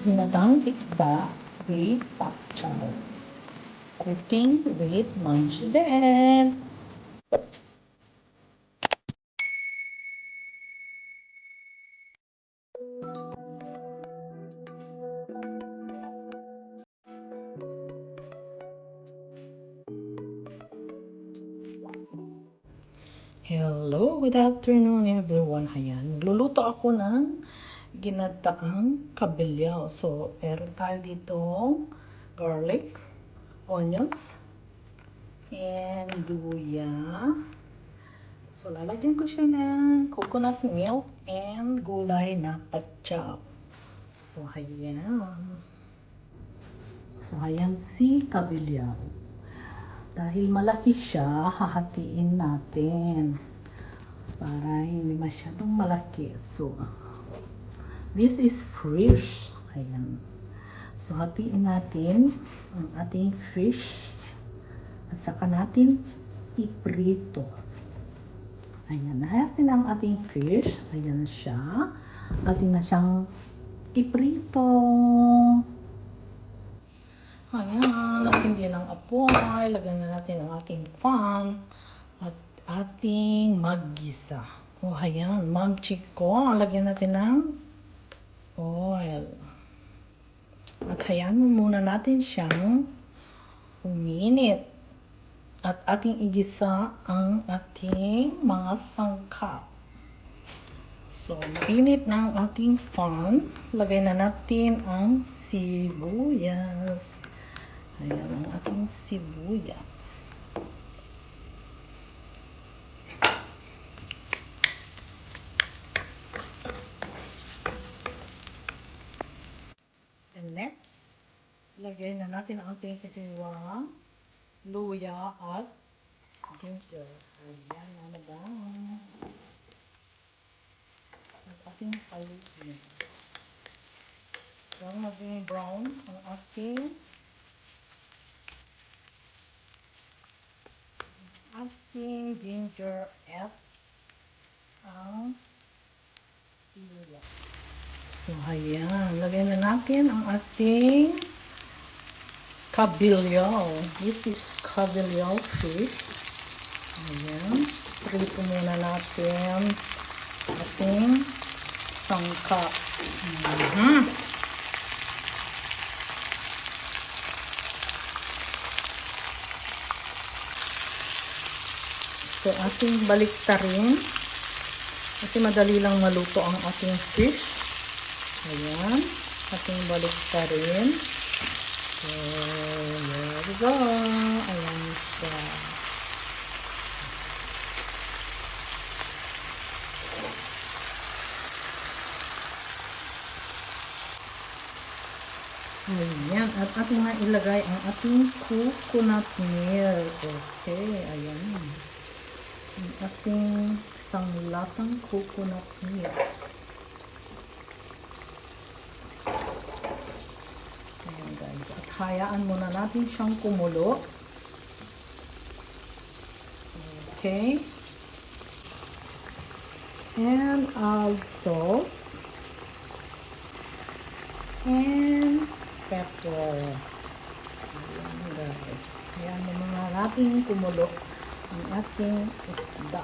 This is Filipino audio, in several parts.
Ginatang isda with pak chow. Cooking with manchiden. Hello, good afternoon everyone. Ayan, luluto ako ng ginataang kabilyaw. So, meron tayo dito garlic, onions, and luya. So, lalagyan ko siya ng coconut milk and gulay na patsaw. So, ayan. So, ayan si kabilyaw. Dahil malaki siya, hahatiin natin para hindi masyadong malaki. So, this is fresh. Ayan. So, hatiin natin ang ating fish at saka natin iprito. Ayan. Nahatin ang ating fish. Ayan siya. Atin na siyang iprito. Ayan, nasindihan ang apoy. Lagyan na natin ang ating pan at ating maggisa. O, ayan, mag-chiko. Lagyan natin ng oil. At hayaan mo muna natin siyang uminit. At ating igisa ang ating mga sangkap. So, mainit na ang ating pan. Lagay na natin ang sibuyas. Ayan ang ating sibuyas. And next, lagay na natin ang ating katiwang, luya at ginger. Ayan na ba? Ang ating palutin. Yung maging brown ang ating ginger at ang luya. So, ayan. Lagay na natin ang ating kabilyaw. This is kabilyaw fish. Ayan. Prito muna natin ating sangkap. So, ating baliktarin. Kasi madali lang maluto ang ating fish. Ayan. Ating baliktarin. So, there we go. Ayan siya. Ayan. At ating na ilagay ang ating coconut milk. Okay. Ayan. Ang ating isang latang coconut milk. Ayan guys. At hayaan muna natin siyang kumulo. Okay. And also and pepper. Ayan guys. Ayan muna natin kumulo ang ating isda.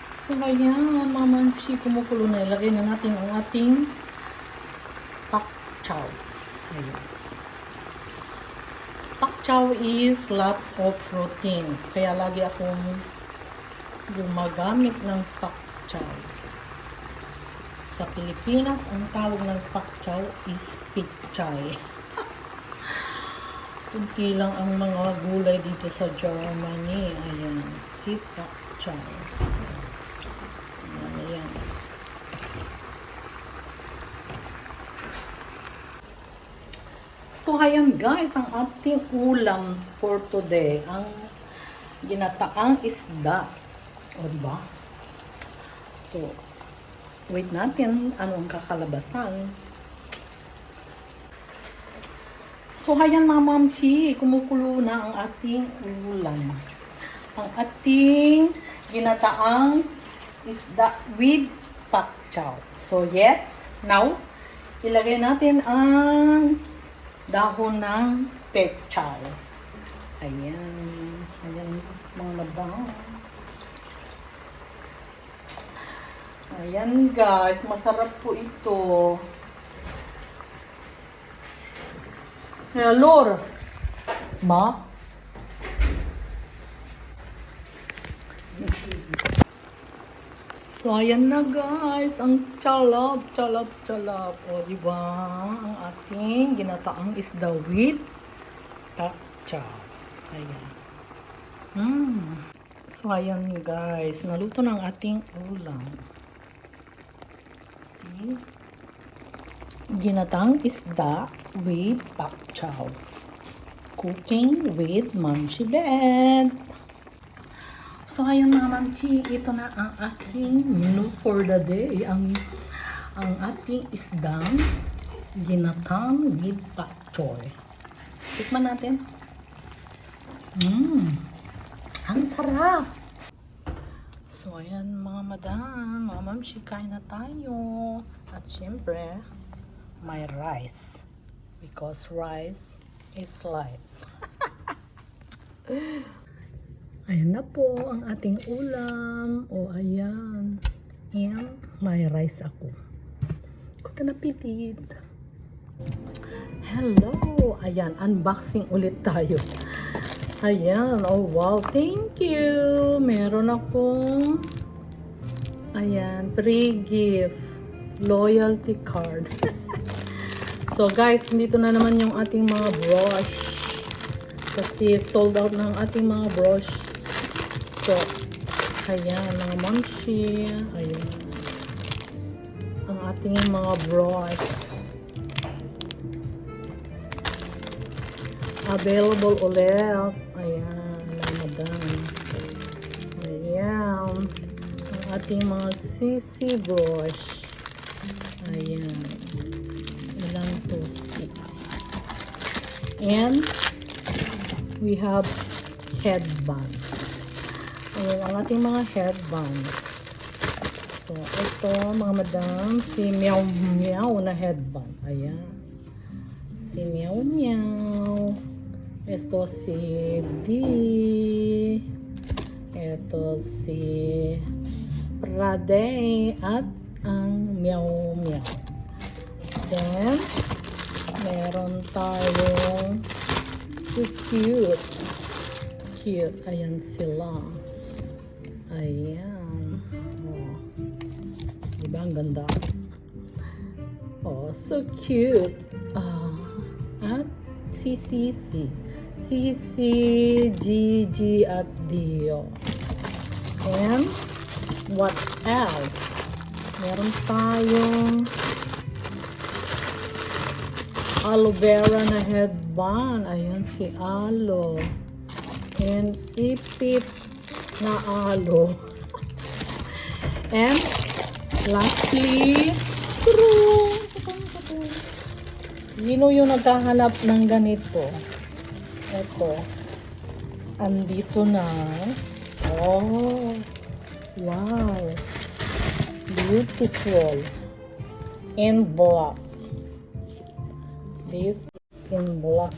So, ayan, mamansi, kumukulo na. Ilagay na natin ang ating pak chow. Ayan. Pak chow is lots of protein. Kaya lagi akong gumagamit ng pak chow. Sa Pilipinas, ang tawag ng pak chow is pichay. Kunti lang ang mga gulay dito sa Germany. Ayan, si pak chow. Ayan. So, ayan guys, ang ating ulam for today, ang ginataang isda. O, diba? So, wait natin anong kakalabasan. So, ayan mga mamchi, kumukulo na ang ating ulam. Ang ating ginataang isda with pak chow. So yes, now ilagay natin ang dahon ng pak chow. Ayan. Ayan mga madam. Ayan guys, masarap po ito. Hello. Ma? So, ayan na guys, ang chalap. O, diba? Ang ating ginataang isda with pak chow. Ayan. So, ayan guys, naluto na ang ating ulam. See? Ginataang isda with pak chow. Cooking with Mamshi Bed. So, ayun mga mamchi, ito na ang ating menu for the day. Ang ating isdang ginatang with pak choy. Tikman natin. Ang sarap! So, ayan mga madam, mga mamchi, kain na tayo. At syempre, may rice. Because rice is life. Ayan na po ang ating ulam. O, ayan. And may rice ako. Kuta na pitit. Hello! Ayan, unboxing ulit tayo. Ayan, oh wow, thank you! Meron akong, ayan, free gift. Loyalty card. So guys, dito na naman yung ating mga brush. Kasi sold out na ang ating mga brush. So, ayan, mga mamshi. Ayan. Ang ating mga brush. Available ulit. Ayan, mga madam. Ayan. Ang ating mga CC brush. Ayan. Ilan to? 6. And, we have headbands. Ayan, ang ating mga headband. So, ito, mga madam, si Meow Meow na headband. Ayan. Si Meow Meow. Ito si B. Ito si Praday at ang Meow Meow. Then, meron tayong so cute. Cute. Ayan sila. Ayan. Oh. Diba ang ganda? Oh, so cute. At CCC. CC, GG at Dio. And what else? Meron tayong aloe vera na headband. Ayan si Alo. And ipit na alo. And lastly, sino yung naghahanap ng ganito? Ito. Andito na. Oh. Wow. Beautiful. In black. This is in black.